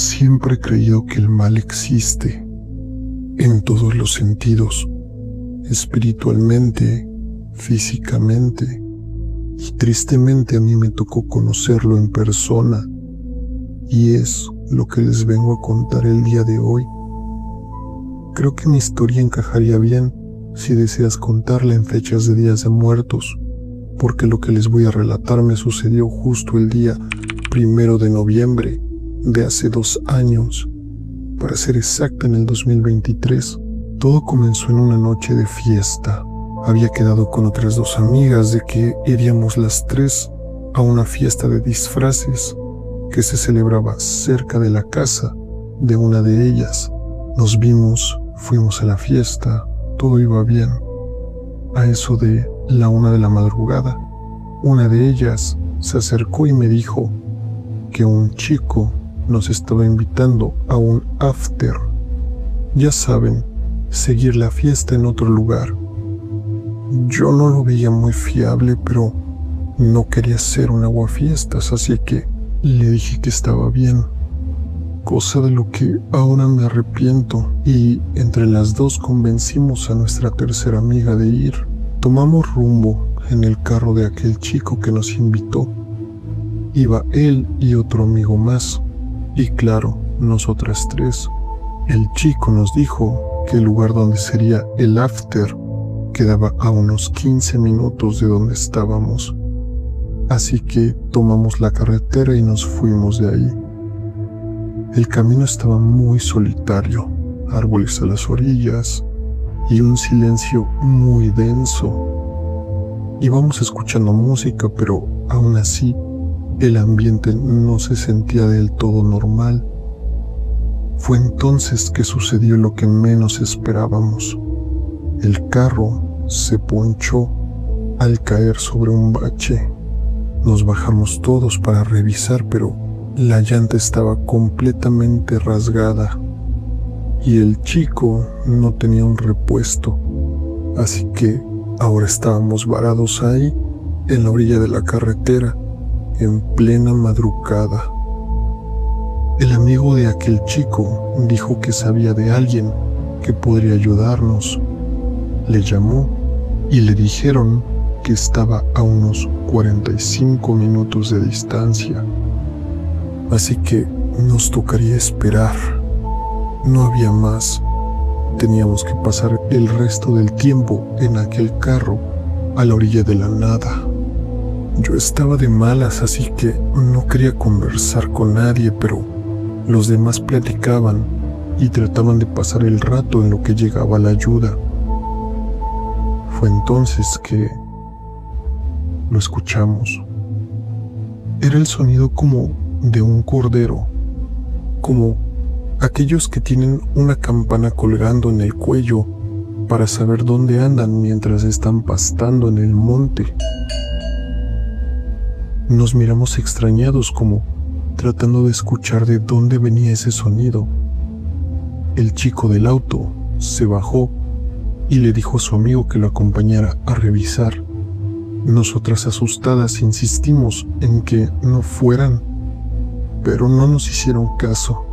Siempre he creído que el mal existe en todos los sentidos, espiritualmente, físicamente, y tristemente a mí me tocó conocerlo en persona, y es lo que les vengo a contar el día de hoy. Creo que mi historia encajaría bien si deseas contarla en fechas de días de muertos, porque lo que les voy a relatar me sucedió justo el día 1 de noviembre de hace 2 años, para ser exacta en el 2023. Todo comenzó en una noche de fiesta. Había quedado con otras 2 amigas de que iríamos las 3 a una fiesta de disfraces que se celebraba cerca de la casa de una de ellas. Nos vimos, fuimos a la fiesta, todo iba bien. A eso de la 1 de la madrugada, una de ellas se acercó y me dijo que un chico nos estaba invitando a un after. Ya saben, seguir la fiesta en otro lugar. Yo no lo veía muy fiable, pero no quería hacer un aguafiestas, así que le dije que estaba bien. Cosa de lo que ahora me arrepiento, y entre las 2 convencimos a nuestra tercera amiga de ir. Tomamos rumbo en el carro de aquel chico que nos invitó. Iba él y otro amigo más, y claro, nosotras 3. El chico nos dijo que el lugar donde sería el after quedaba a unos 15 minutos de donde estábamos. Así que tomamos la carretera y nos fuimos de ahí. El camino estaba muy solitario, árboles a las orillas y un silencio muy denso. Íbamos escuchando música, pero aún así el ambiente no se sentía del todo normal. Fue entonces que sucedió lo que menos esperábamos. El carro se ponchó al caer sobre un bache. Nos bajamos todos para revisar, pero la llanta estaba completamente rasgada y el chico no tenía un repuesto, así que ahora estábamos varados ahí en la orilla de la carretera en plena madrugada. El amigo de aquel chico dijo que sabía de alguien que podría ayudarnos. Le llamó y le dijeron que estaba a unos 45 minutos de distancia. Así que nos tocaría esperar. No había más. Teníamos que pasar el resto del tiempo en aquel carro a la orilla de la nada. Yo estaba de malas, así que no quería conversar con nadie, pero los demás platicaban y trataban de pasar el rato en lo que llegaba la ayuda. Fue entonces que lo escuchamos. Era el sonido como de un cordero, como aquellos que tienen una campana colgando en el cuello para saber dónde andan mientras están pastando en el monte. Nos miramos extrañados, como tratando de escuchar de dónde venía ese sonido. El chico del auto se bajó y le dijo a su amigo que lo acompañara a revisar. Nosotras, asustadas, insistimos en que no fueran, pero no nos hicieron caso.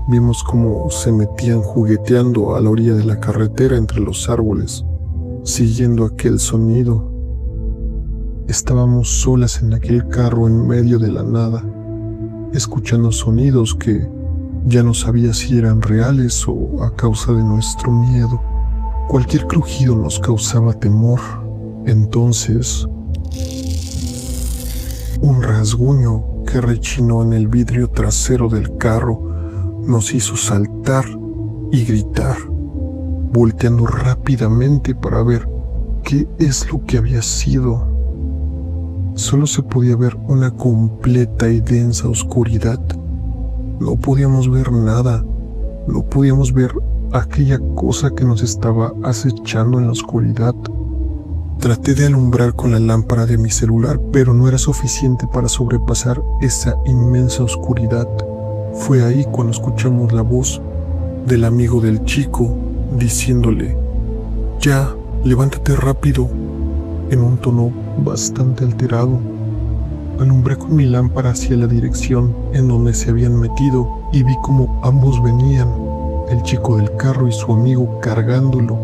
Vimos cómo se metían jugueteando a la orilla de la carretera entre los árboles, siguiendo aquel sonido. Estábamos solas en aquel carro en medio de la nada, escuchando sonidos que ya no sabía si eran reales o a causa de nuestro miedo. Cualquier crujido nos causaba temor. Entonces, un rasguño que rechinó en el vidrio trasero del carro nos hizo saltar y gritar, volteando rápidamente para ver qué es lo que había sido. Solo se podía ver una completa y densa oscuridad. No podíamos ver nada, no podíamos ver aquella cosa que nos estaba acechando en la oscuridad. Traté de alumbrar con la lámpara de mi celular, pero no era suficiente para sobrepasar esa inmensa oscuridad. Fue ahí cuando escuchamos la voz del amigo del chico diciéndole: «Ya, levántate rápido», en un tono bastante alterado. Alumbré con mi lámpara hacia la dirección en donde se habían metido y vi como ambos venían, el chico del carro y su amigo cargándolo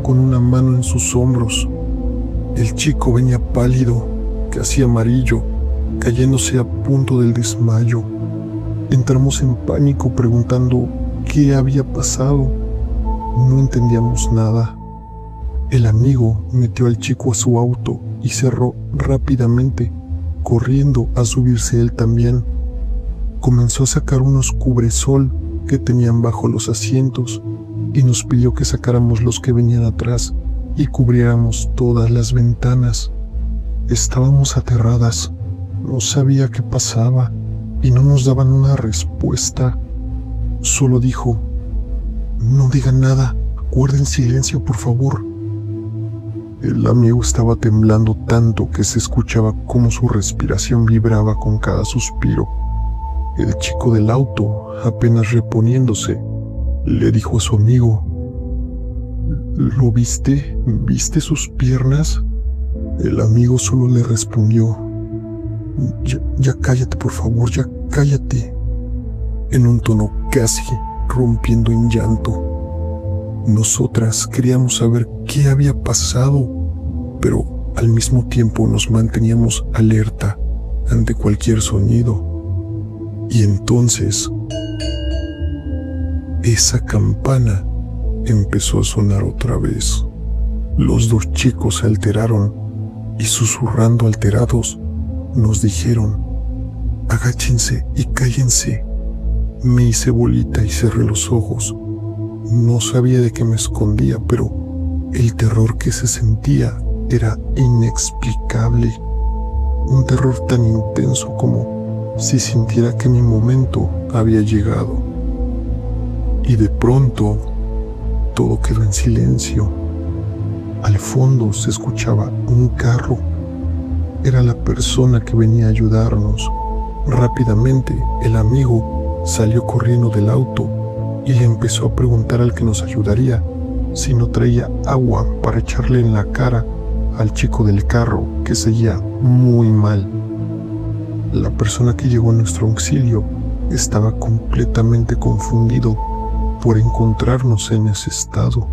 con una mano en sus hombros. El chico venía pálido, casi amarillo, cayéndose a punto del desmayo. Entramos en pánico preguntando qué había pasado. No entendíamos nada. El amigo metió al chico a su auto y cerró rápidamente, corriendo a subirse él también. Comenzó a sacar unos cubresol que tenían bajo los asientos y nos pidió que sacáramos los que venían atrás y cubriéramos todas las ventanas. Estábamos aterradas, no sabía qué pasaba y no nos daban una respuesta. Solo dijo: no digan nada, guarden silencio por favor. El amigo estaba temblando tanto que se escuchaba cómo su respiración vibraba con cada suspiro. El chico del auto, apenas reponiéndose, le dijo a su amigo: ¿lo viste? ¿Viste sus piernas? El amigo solo le respondió: ya cállate por favor, ya cállate, en un tono casi rompiendo en llanto. Nosotras queríamos saber qué había pasado, pero al mismo tiempo nos manteníamos alerta ante cualquier sonido. Y entonces, esa campana empezó a sonar otra vez. Los dos chicos se alteraron y, susurrando alterados, nos dijeron: agáchense y cállense. Me hice bolita y cerré los ojos. No sabía de qué me escondía, pero el terror que se sentía era inexplicable. Un terror tan intenso como si sintiera que mi momento había llegado. Y de pronto, todo quedó en silencio. Al fondo se escuchaba un carro. Era la persona que venía a ayudarnos. Rápidamente, el amigo salió corriendo del auto y le empezó a preguntar al que nos ayudaría si no traía agua para echarle en la cara al chico del carro, que seguía muy mal. La persona que llegó a nuestro auxilio estaba completamente confundido por encontrarnos en ese estado.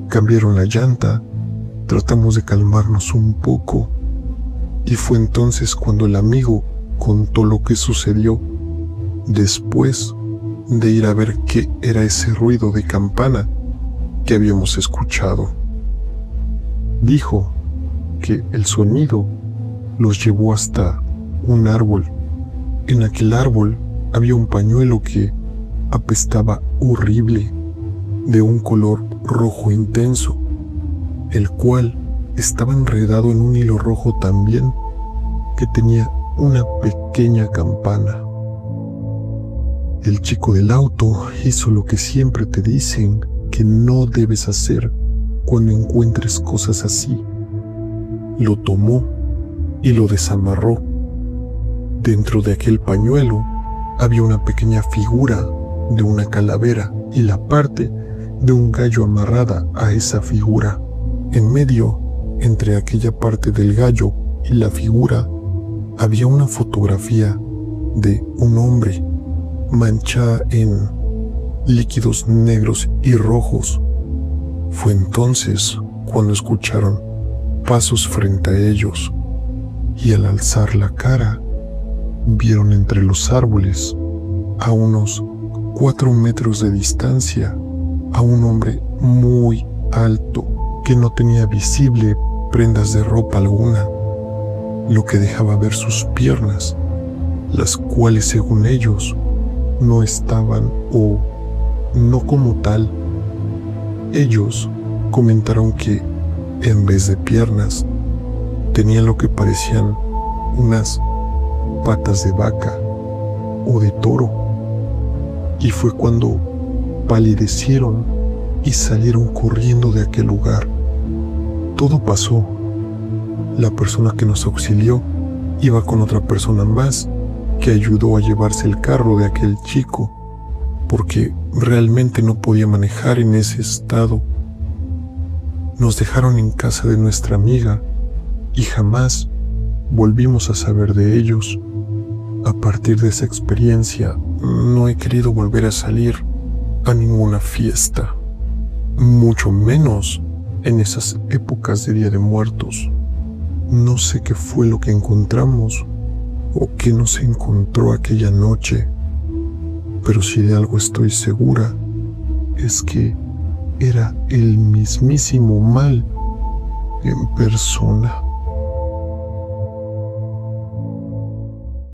Cambiaron la llanta, tratamos de calmarnos un poco, y fue entonces cuando el amigo contó lo que sucedió después de ir a ver qué era ese ruido de campana que habíamos escuchado. Dijo que el sonido los llevó hasta un árbol. En aquel árbol había un pañuelo que apestaba horrible, de un color rojo intenso, el cual estaba enredado en un hilo rojo también, que tenía una pequeña campana. El chico del auto hizo lo que siempre te dicen que no debes hacer cuando encuentres cosas así. Lo tomó y lo desamarró. Dentro de aquel pañuelo había una pequeña figura de una calavera y la parte de un gallo amarrada a esa figura. En medio, entre aquella parte del gallo y la figura, había una fotografía de un hombre manchada en líquidos negros y rojos. Fue entonces cuando escucharon pasos frente a ellos y al alzar la cara vieron entre los árboles, a unos 4 metros de distancia, a un hombre muy alto que no tenía visible prendas de ropa alguna, lo que dejaba ver sus piernas, las cuales según ellos no estaban o no como tal. Ellos comentaron que en vez de piernas tenía lo que parecían unas patas de vaca o de toro, y fue cuando palidecieron y salieron corriendo de aquel lugar. Todo pasó. La persona que nos auxilió iba con otra persona más que ayudó a llevarse el carro de aquel chico, porque realmente no podía manejar en ese estado. Nos dejaron en casa de nuestra amiga y jamás volvimos a saber de ellos. A partir de esa experiencia no he querido volver a salir a ninguna fiesta, mucho menos en esas épocas de Día de Muertos. No sé qué fue lo que encontramos o qué nos encontró aquella noche, pero si de algo estoy segura es que era el mismísimo mal en persona.